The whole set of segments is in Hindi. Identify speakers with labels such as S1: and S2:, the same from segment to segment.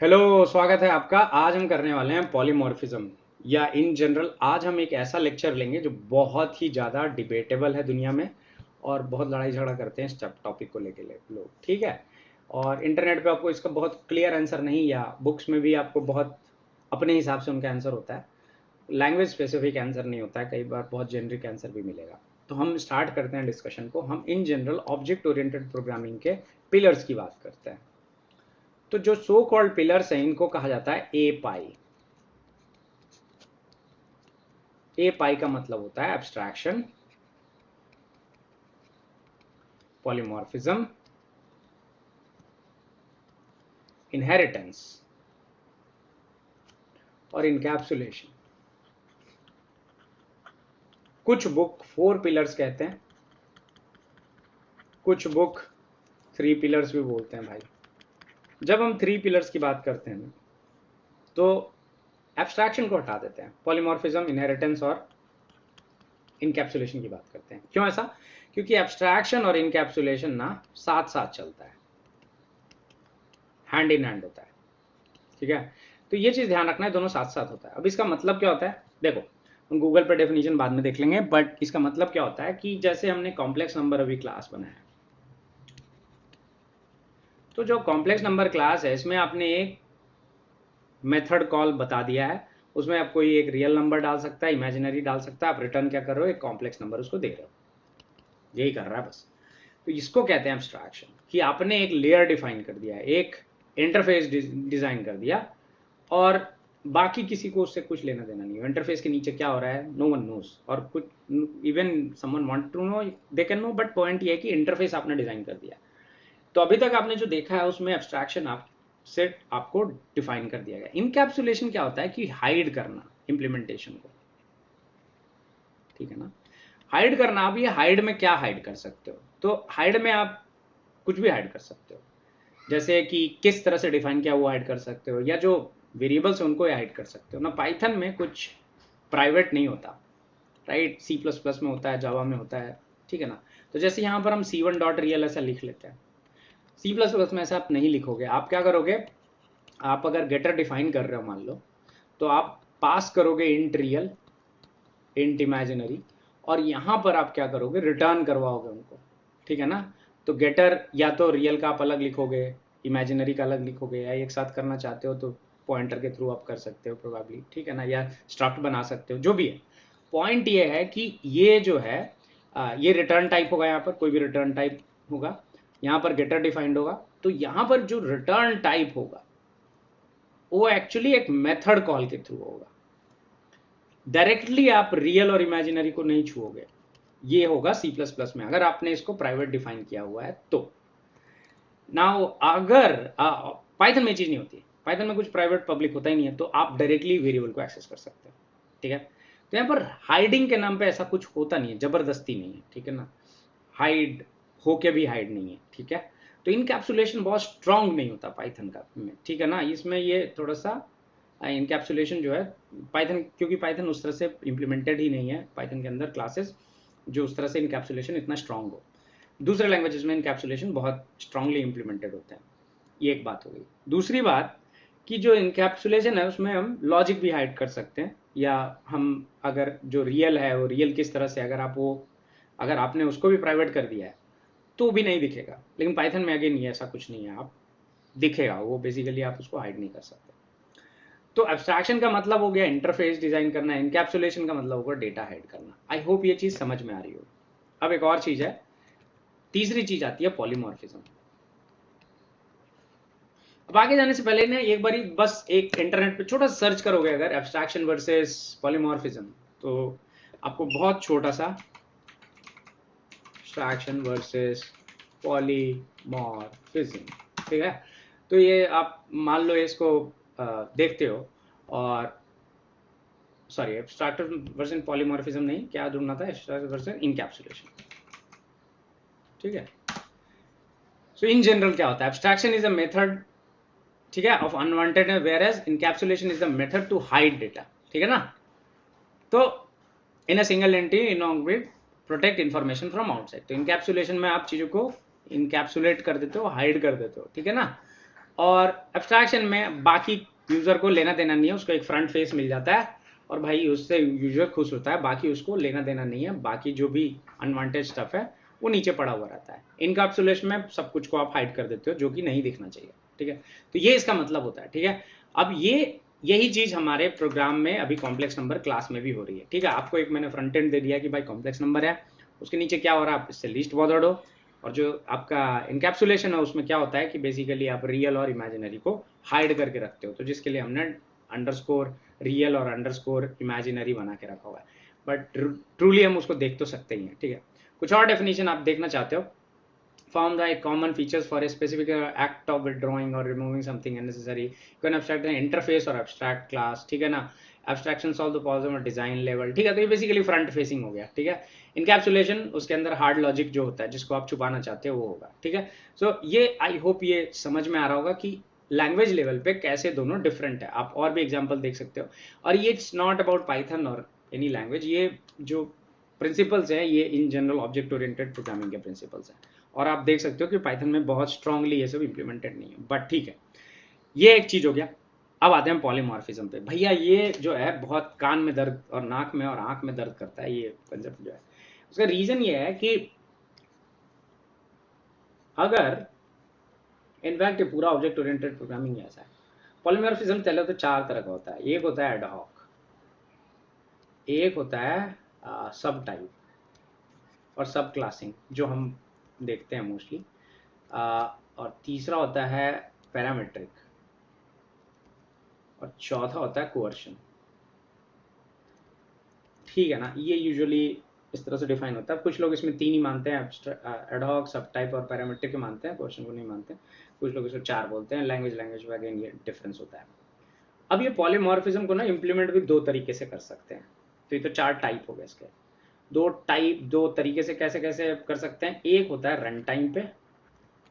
S1: हेलो, स्वागत है आपका। आज हम करने वाले हैं पॉलीमॉर्फिज्म या इन जनरल। आज हम एक ऐसा लेक्चर लेंगे जो बहुत ही ज़्यादा डिबेटेबल है दुनिया में, और बहुत लड़ाई झगड़ा करते हैं इस टॉपिक को लेके लोग, ठीक है। और इंटरनेट पे आपको इसका बहुत क्लियर आंसर नहीं, या बुक्स में भी आपको बहुत अपने हिसाब से उनका आंसर होता है। लैंग्वेज स्पेसिफिक आंसर नहीं होता है, कई बार बहुत जेनरिक आंसर भी मिलेगा। तो हम स्टार्ट करते हैं डिस्कशन को। हम in general object oriented programming के पिलर्स की बात करते हैं। तो जो सो कॉल्ड पिलर्स हैं इनको कहा जाता है ए पाई। ए पाई का मतलब होता है एब्स्ट्रैक्शन, पॉलीमॉर्फिज्म, इनहेरिटेंस और इनकैप्सुलेशन। कुछ बुक 4 पिलर्स कहते हैं, कुछ बुक 3 पिलर्स भी बोलते हैं भाई। जब हम 3 पिलर्स की बात करते हैं तो एब्स्ट्रैक्शन को हटा देते हैं, पॉलीमॉर्फिज्म, इनहेरिटेंस और इनकैप्सुलेशन की बात करते हैं। क्यों ऐसा? क्योंकि एब्स्ट्रैक्शन और इनकैप्सुलेशन ना साथ साथ चलता है, हैंड इन हैंड होता है, ठीक है। तो ये चीज ध्यान रखना है, दोनों साथ साथ होता है। अब इसका मतलब क्या होता है, देखो हम गूगल पे डेफिनेशन बाद में देख लेंगे, बट इसका मतलब क्या होता है कि जैसे हमने कॉम्प्लेक्स नंबर अभी क्लास बनाया, तो जो कॉम्प्लेक्स नंबर क्लास है इसमें आपने एक मेथड कॉल बता दिया है। उसमें आप कोई एक रियल नंबर डाल सकता है, इमेजिनरी डाल सकता है। आप रिटर्न क्या कर रहे हो, एक कॉम्प्लेक्स नंबर उसको दे रहे हो, यही कर रहा है बस। तो इसको कहते हैं एब्स्ट्रैक्शन, कि आपने एक लेयर डिफाइन कर दिया है, एक इंटरफेस डिजाइन कर दिया, और बाकी किसी को उससे कुछ लेना देना नहीं है। इंटरफेस के नीचे क्या हो रहा है नो वन नोज, और कुछ even someone want to know they can know, but point ये है कि इंटरफेस आपने डिजाइन कर दिया। तो अभी तक आपने जो देखा है उसमें एब्स्ट्रैक्शन आप सेट आपको डिफाइन कर दिया गया। इनकैप्सुलेशन क्या होता है कि हाइड करना इंप्लीमेंटेशन को, ठीक है ना। हाइड करना, अब ये हाइड में क्या हाइड कर सकते हो, तो हाइड में आप कुछ भी हाइड कर सकते हो, जैसे कि किस तरह से डिफाइन किया वो हाइड कर सकते हो, या जो वेरिएबल्स है उनको हाइड कर सकते हो ना। पाइथन में कुछ प्राइवेट नहीं होता, राइट। सी प्लस प्लस में होता है, जावा में होता है, ठीक है ना। तो जैसे यहाँ पर हम सी वन डॉट रियल ऐसा लिख लेते हैं, सी प्लस प्लस में ऐसा आप नहीं लिखोगे। आप क्या करोगे, आप अगर गेटर डिफाइन कर रहे हो मान लो, तो आप पास करोगे इंट रियल, इंट इमेजिनरी, और यहाँ पर आप क्या करोगे, रिटर्न करवाओगे उनको, ठीक है ना। तो गेटर या तो रियल का आप अलग लिखोगे, इमेजिनरी का अलग लिखोगे, या एक साथ करना चाहते हो तो पॉइंटर के थ्रू आप कर सकते हो प्रोबेबली, ठीक है ना, या स्ट्रक्ट बना सकते हो, जो भी है। पॉइंट ये है कि ये जो है ये रिटर्न टाइप होगा, यहाँ पर कोई भी रिटर्न टाइप होगा, यहाँ पर गेटर डिफाइंड होगा। तो यहाँ पर जो रिटर्न टाइप होगा वो एक्चुअली एक मेथड कॉल के थ्रू होगा, डायरेक्टली आप रियल और इमेजिनरी को नहीं छुओगे। ये होगा सी प्लस प्लस में, अगर आपने इसको प्राइवेट डिफाइन किया हुआ है तो। नाउ अगर पाइथन में चीज नहीं होती, पाइथन में कुछ प्राइवेट पब्लिक होता ही नहीं है, तो आप डायरेक्टली वेरिएबल को एक्सेस कर सकते हो, ठीक है। तो यहाँ पर हाइडिंग के नाम पे ऐसा कुछ होता नहीं है, जबरदस्ती नहीं है, ठीक है ना। हाइड होके भी हाइड नहीं है, ठीक है। तो इनकैप्सुलेशन बहुत स्ट्रांग नहीं होता पाइथन का में, ठीक है ना। इसमें ये थोड़ा सा इनकैप्सुलेशन जो है पाइथन, क्योंकि पाइथन उस तरह से इम्प्लीमेंटेड ही नहीं है, पाइथन के अंदर क्लासेस जो उस तरह से इनकैप्सुलेशन इतना स्ट्रांग हो। दूसरे लैंग्वेजेस में इनकैप्सुलेशन बहुत स्ट्रांगली इंप्लीमेंटेड होते हैं। ये एक बात हो गई। दूसरी बात कि जो इनकैप्सुलेशन है उसमें हम लॉजिक भी हाइड कर सकते हैं, या हम अगर जो रियल है वो रियल किस तरह से, अगर आप वो अगर आपने उसको भी प्राइवेट कर दिया है तो भी नहीं दिखेगा। लेकिन पाइथन में अगेन ये ऐसा कुछ नहीं है, आप दिखेगा वो, बेसिकली आप उसको हाइड नहीं कर सकते। तो एब्स्ट्रैक्शन का मतलब हो गया इंटरफेस डिजाइन करना, इनकैप्सुलेशन का मतलब होगा डेटा हाइड करना। आई होप ये चीज समझ में आ रही हो। अब एक और चीज है, तीसरी चीज आती है पॉलीमॉर्फिज्म। अब आगे जाने से पहले ना एक बारी बस एक इंटरनेट पे छोटा सर्च करोगे अगर एब्स्ट्रैक्शन वर्सेस पॉलीमॉर्फिज्म, तो आपको बहुत छोटा सा एब्स्ट्रैक्शन वर्सेस पॉलीमॉर्फिज्म, ठीक है। तो ये आप मान लो इसको देखते हो, और सॉरी एब्स्ट्रैक्शन वर्सेस पॉलीमॉर्फिज्म नहीं, क्या ढूंढना था, एब्स्ट्रैक्शन वर्सेस इनकैप्सुलेशन, ठीक है। सो इन जनरल क्या होता है, एब्स्ट्रैक्शन इज अ मेथड, ठीक है, of unwanted, whereas encapsulation is the method to hide data, ठीक है ना। तो in a single entity in grid protect information from outside. तो इनकैप्सुलेशन में आप चीजों को इनकैप्सुलेट कर देते हो, हाइड कर देते हो, ठीक है ना। और एब्स्ट्रैक्शन में बाकी यूजर को लेना देना नहीं है, उसको एक फ्रंट फेस मिल जाता है और भाई उससे यूजर खुश होता है, बाकी उसको लेना देना नहीं है, बाकी जो भी अनवांटेड स्टफ है वो नीचे पड़ा हुआ रहता है। इनकैप्सुलेशन में सब कुछ को आप हाइड कर देते हो जो कि नहीं दिखना चाहिए, ठीक है। तो ये इसका मतलब होता है, ठीक है। अब यही चीज हमारे प्रोग्राम में अभी कॉम्प्लेक्स नंबर क्लास में भी हो रही है, ठीक है। आपको एक मैंने फ्रंट एंड दे दिया कि भाई कॉम्प्लेक्स नंबर है, उसके नीचे क्या हो रहा है, आप इससे लीस्ट बॉर्डर्ड हो, और जो आपका इनकैप्सुलेशन है उसमें क्या होता है कि बेसिकली आप रियल और इमेजिनरी को हाइड करके रखते हो, तो जिसके लिए हमने अंडरस्कोर रियल और अंडरस्कोर इमेजिनरी बना के रखा हुआ है, बट ट्रूली हम उसको देख तो सकते ही हैं, ठीक है। कुछ और डेफिनेशन आप देखना चाहते हो, form the common features for a specific act of withdrawing or removing something unnecessary. You can abstract an interface or abstract class, ठीक है ना। abstraction solve the problem or design level, ठीक है। तो ये बेसिकली फ्रंट फेसिंग हो गया, ठीक है। इनकैप्सुलेशन उसके अंदर हार्ड लॉजिक जो होता है जिसको आप छुपाना चाहते हो वो होगा, ठीक है। सो ये आई होप ये समझ में आ रहा होगा कि लैंग्वेज लेवल पे कैसे दोनों डिफरेंट है। आप और भी एग्जांपल देख सकते हो, और ये इट्स नॉट अबाउट पाइथन और एनी लैंग्वेज, ये जो प्रिंसिपल्स है ये in general object oriented programming के प्रिंसिपल्स हैं, और आप देख सकते हो कि पाइथन में बहुत स्ट्रांगली ये सब इंप्लीमेंटेड नहीं है, बट ठीक है। ये एक चीज हो गया। अब आते हैं पॉलीमॉर्फिज्म पे। भैया ये जो है बहुत कान में दर्द और नाक में और आंख में दर्द करता है ये कंसेप्ट जो है। उसका रीजन ये है कि अगर इनफैक्ट ये पूरा ऑब्जेक्ट ओरिएंटेड प्रोग्रामिंग ऐसा है, पॉलीमॉर्फिज्म चले तो चार तरह का होता है। एक होता है एडहॉक, एक होता है सब टाइप और सब क्लासिंग जो हम देखते हैं मोस्टली, और तीसरा होता है पैरामीट्रिक, और चौथा होता है कोअर्शन, ठीक है ना। ये यूजुअली इस तरह से डिफाइन होता है। कुछ लोग इसमें तीन ही मानते हैं, एडहॉक, सब टाइप और पैरामीट्रिक मानते हैं, कोअर्शन को नहीं मानते। कुछ लोग इसको चार बोलते हैं। लैंग्वेज में अगेन ये डिफरेंस होता है। अब ये पॉलीमॉर्फिज्म को ना इम्प्लीमेंट भी दो तरीके से कर सकते हैं। तो ये तो चार टाइप हो गए इसके। दो तरीके से कैसे कैसे कर सकते हैं, एक होता है रन टाइम पे,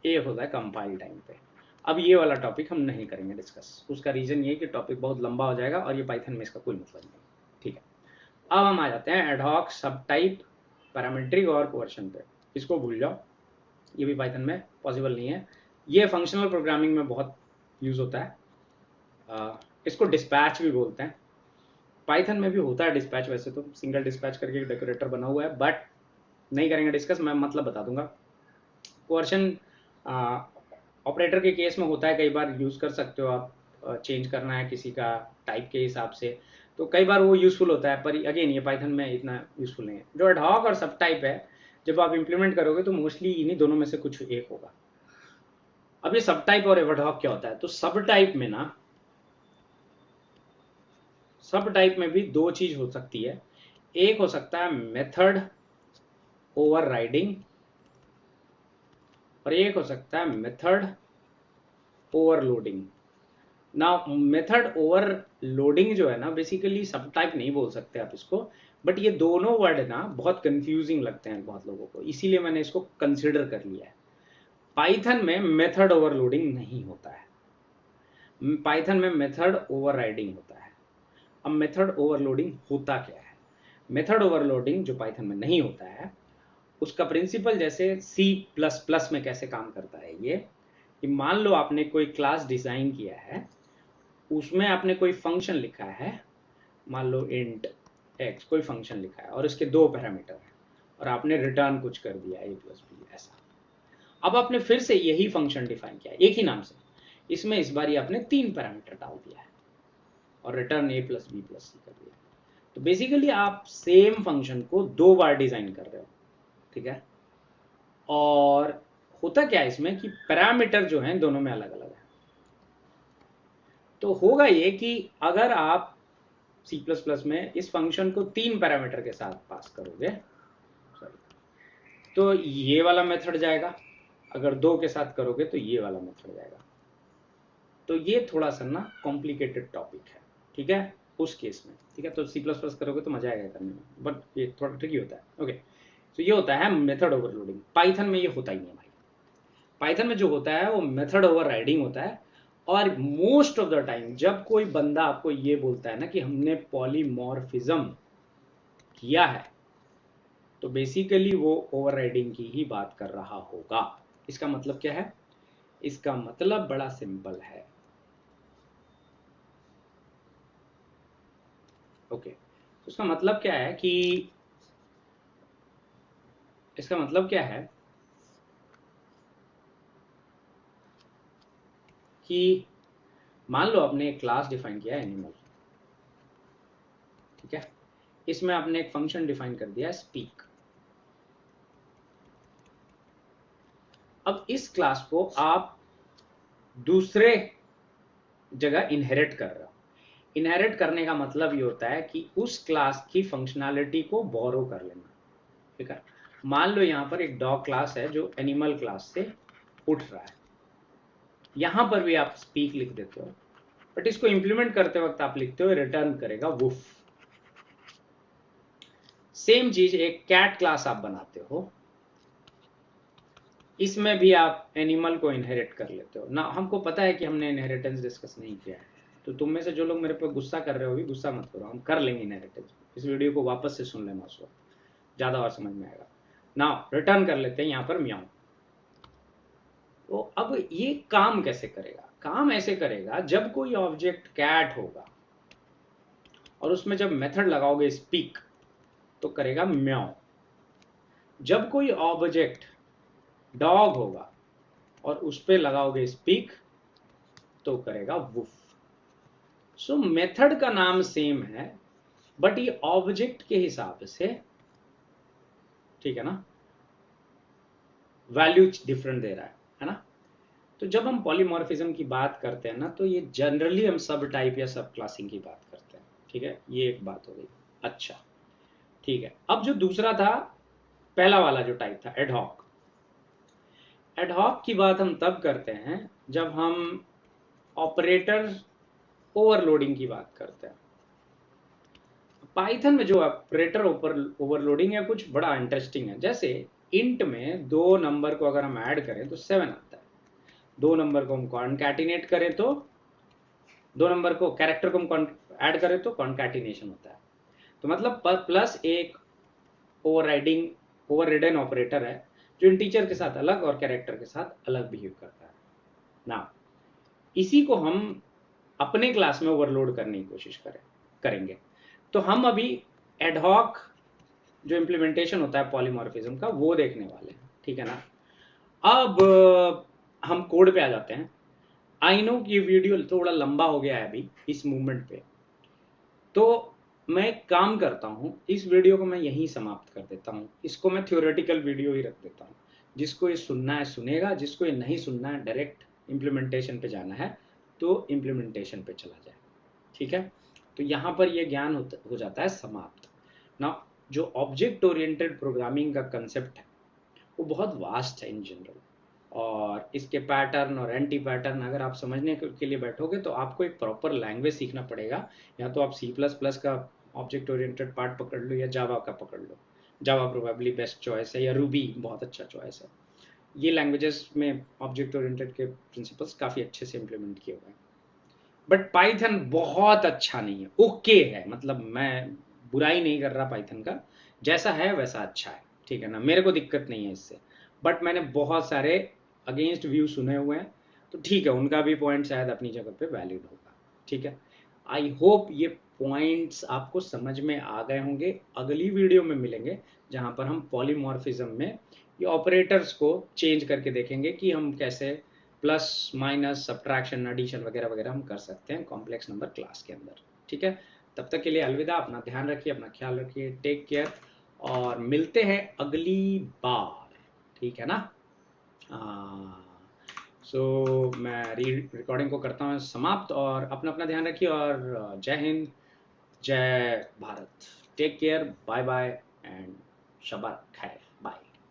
S1: एक होता है कंपाइल टाइम पे। अब ये वाला टॉपिक हम नहीं करेंगे डिस्कस, उसका रीजन ये है कि टॉपिक बहुत लंबा हो जाएगा और ये पाइथन में इसका कोई मतलब नहीं, ठीक है। अब हम आ जाते हैं एडहॉक, सब टाइप, पैरामीट्रिक और कोअर्शन पे। इसको भूल जाओ, ये भी पाइथन में पॉसिबल नहीं है। ये फंक्शनल प्रोग्रामिंग में बहुत यूज होता है। इसको डिस्पैच भी बोलते हैं। पाइथन में भी होता है डिस्पैच, वैसे तो सिंगल डिस्पैच करके एक डेकोरेटर बना हुआ है, बट नहीं करेंगे डिस्कस, मैं मतलब बता दूंगा। कोअर्शन ऑपरेटर के केस में होता है, कई बार यूज कर सकते हो आप, चेंज करना है किसी का टाइप के हिसाब से, तो कई बार वो यूजफुल होता है, पर अगेन ये पाइथन में इतना यूजफुल नहीं है। जो एडहॉक और सब टाइप है, जब आप इंप्लीमेंट करोगे तो मोस्टली इन्हीं दोनों में से कुछ एक होगा। अब ये सब टाइप और एडहॉक क्या होता है, तो सब टाइप में ना, सब टाइप में भी दो चीज हो सकती है। एक हो सकता है मेथड ओवरराइडिंग, और एक हो सकता है मेथड ओवरलोडिंग। ना मेथड ओवरलोडिंग जो है ना, बेसिकली सब टाइप नहीं बोल सकते आप इसको, बट ये दोनों वर्ड ना बहुत कंफ्यूजिंग लगते हैं बहुत लोगों को, इसीलिए मैंने इसको कंसिडर कर लिया है। पाइथन में मेथड ओवरलोडिंग नहीं होता है, पाइथन में मेथड ओवरराइडिंग होता है। अब मेथड ओवरलोडिंग होता क्या है? मेथड ओवरलोडिंग जो पाइथन में नहीं होता है, उसका प्रिंसिपल जैसे C++ में कैसे काम करता है ये, कि मान लो आपने कोई क्लास डिजाइन किया है, उसमें आपने कोई फंक्शन लिखा है, मान लो इंट x कोई फंक्शन लिखा है और इसके दो पैरामीटर हैं, और आपने रिटर्न कुछ कर दिया a+b ऐसा। अब आपने फिर से यही फंक्शन डिफाइन किया एक ही नाम से, इसमें इस बार आपने तीन पैरामीटर डाल दिया है और रिटर्न a+b+c कर दिया। तो बेसिकली आप सेम फंक्शन को दो बार डिजाइन कर रहे हो, ठीक है। और होता क्या है इसमें कि पैरामीटर जो हैं दोनों में अलग अलग है। तो होगा ये कि अगर आप C++ में इस फंक्शन को तीन पैरामीटर के साथ पास करोगे, तो ये वाला मेथड जाएगा, अगर दो के साथ करोगे तो ये वाला मेथड जाएगा। तो ये थोड़ा सा ना कॉम्प्लिकेटेड टॉपिक है, ठीक है, उस केस में, ठीक है। तो C++ करोगे तो मजा आएगा करने में, बट ये थोड़ा ट्रिकी होता है, ओके। तो ये होता है मेथड ओवरलोडिंग। पाइथन में ये होता ही नहीं भाई। पाइथन में जो होता है वो मेथड ओवरराइडिंग होता है। और मोस्ट ऑफ द टाइम जब कोई बंदा आपको ये बोलता है ना कि हमने पॉलीमॉर्फिज्म किया है, तो बेसिकली वो ओवरराइडिंग की ही बात कर रहा होगा। इसका मतलब क्या है इसका मतलब बड़ा सिंपल है। ओके, तो इसका मतलब क्या है कि कि मान लो आपने एक क्लास डिफाइन किया है एनिमल, ठीक है, इसमें आपने एक फंक्शन डिफाइन कर दिया स्पीक। अब इस क्लास को आप दूसरे जगह इनहेरिट कर रहे हो। इनहेरिट करने का मतलब ये होता है कि उस क्लास की फंक्शनैलिटी को बोरो कर लेना, ठीक है। मान लो यहाँ पर एक डॉग क्लास है जो एनिमल क्लास से उठ रहा है, यहां पर भी आप स्पीक लिख देते हो, बट इसको इंप्लीमेंट करते वक्त आप लिखते हो रिटर्न करेगा वुफ। सेम चीज एक कैट क्लास आप बनाते हो, इसमें भी आप एनिमल को इनहेरिट कर लेते हो ना। हमको पता है कि हमने इनहेरिटेंस डिस्कस नहीं किया है, तो तुम में से जो लोग मेरे पे गुस्सा कर रहे हो भी गुस्सा मत करो, हम कर लेंगे इनहेरिटेंस। इस वीडियो को वापस से सुन लेना, उस वक्त ज्यादा और समझ में आएगा ना। रिटर्न कर लेते हैं यहाँ पर म्याऊ। तो अब ये काम कैसे करेगा? काम ऐसे करेगा, जब कोई ऑब्जेक्ट कैट होगा और उसमें जब मेथड लगाओगे स्पीक तो करेगा म्याऊ। जब कोई ऑब्जेक्ट डॉग होगा और उस पर लगाओगे स्पीक तो करेगा वुफ। सो मेथड का नाम सेम है, बट ये ऑब्जेक्ट के हिसाब से, ठीक है ना, वैल्यू डिफरेंट दे रहा है ना। तो जब हम पॉलीमॉर्फिज्म की बात करते हैं ना, तो ये जनरली हम सब टाइप या सब क्लासिंग की बात करते हैं, ठीक है। ये एक बात हो गई। अच्छा, ठीक है। अब जो दूसरा था, पहला वाला जो टाइप था एडहॉक। एडहॉक की बात हम तब करते हैं जब हम ऑपरेटर ओवरलोडिंग की बात करते हैं। पाइथन में जो ऑपरेटर ओवरलोडिंग है कुछ बड़ा इंटरेस्टिंग है। जैसे इंट में 2 नंबर को अगर हम ऐड करें तो 7 आता है, 2 नंबर को हम कॉन्कैटिनेट करें तो 2 नंबर को कैरेक्टर को हम ऐड करें तो कॉन्कैटिनेशन होता है। तो मतलब प्लस एक ओवररिडन ऑपरेटर है जो इंटीजर के साथ अलग और कैरेक्टर के साथ अलग बिहेव करता है ना। इसी को हम अपने क्लास में ओवरलोड करने की कोशिश करेंगे। तो हम अभी एडहॉक जो इम्प्लीमेंटेशन होता है पॉलीमॉर्फिज्म का वो देखने वाले हैं, ठीक है ना। अब हम कोड पे आ जाते हैं। आई नो कि ये वीडियो थोड़ा लंबा हो गया है अभी इस मूवमेंट पे, तो मैं एक काम करता हूँ, इस वीडियो को मैं यहीं समाप्त कर देता हूँ। इसको मैं थ्योरेटिकल वीडियो ही रख देता हूँ। जिसको ये सुनना है सुनेगा, जिसको ये नहीं सुनना है डायरेक्ट इम्प्लीमेंटेशन पे जाना है तो इम्प्लीमेंटेशन पे चला जाए, ठीक है। तो यहाँ पर ये ज्ञान हो जाता है समाप्त ना। जो ऑब्जेक्ट ओरिएंटेड प्रोग्रामिंग का कंसेप्ट है वो बहुत वास्ट है इन जनरल, और इसके पैटर्न और एंटी पैटर्न अगर आप समझने के लिए बैठोगे तो आपको एक प्रॉपर लैंग्वेज सीखना पड़ेगा। या तो आप C++ का ऑब्जेक्ट ओरिएंटेड पार्ट पकड़ लो या जावा का पकड़ लो। जावा प्रोबेबली बेस्ट चॉइस है, या रूबी बहुत अच्छा चॉइस है। ये लैंग्वेजेस में ऑब्जेक्ट ओरिएंटेड के प्रिंसिपल्स काफ़ी अच्छे से इम्प्लीमेंट किए हुए हैं। बट पाइथन बहुत अच्छा नहीं है, ओके है, मतलब मैं बुराई नहीं कर रहा पाइथन का, जैसा है वैसा अच्छा है, ठीक है ना। मेरे को दिक्कत नहीं है इससे, बट मैंने बहुत सारे अगेंस्ट व्यू सुने हुए हैं, तो ठीक है, उनका भी पॉइंट शायद अपनी जगह पे वैलिड होगा, ठीक है। आई होप ये पॉइंट्स आपको समझ में आ गए होंगे। अगली वीडियो में मिलेंगे जहाँ पर हम पॉलीमॉर्फिज्म में ये ऑपरेटर्स को चेंज करके देखेंगे कि हम कैसे प्लस माइनस सब्ट्रैक्शन एडिशन वगैरह वगैरह हम कर सकते हैं कॉम्प्लेक्स नंबर क्लास के अंदर, ठीक है। तब तक के लिए अलविदा, अपना ध्यान रखिए, अपना ख्याल रखिए, टेक केयर, और मिलते हैं अगली बार, ठीक है ना। सो मैं रिकॉर्डिंग को करता हूँ समाप्त, और अपना अपना ध्यान रखिए, और जय हिंद, जय Bharat, take care, bye bye and शबा खैर।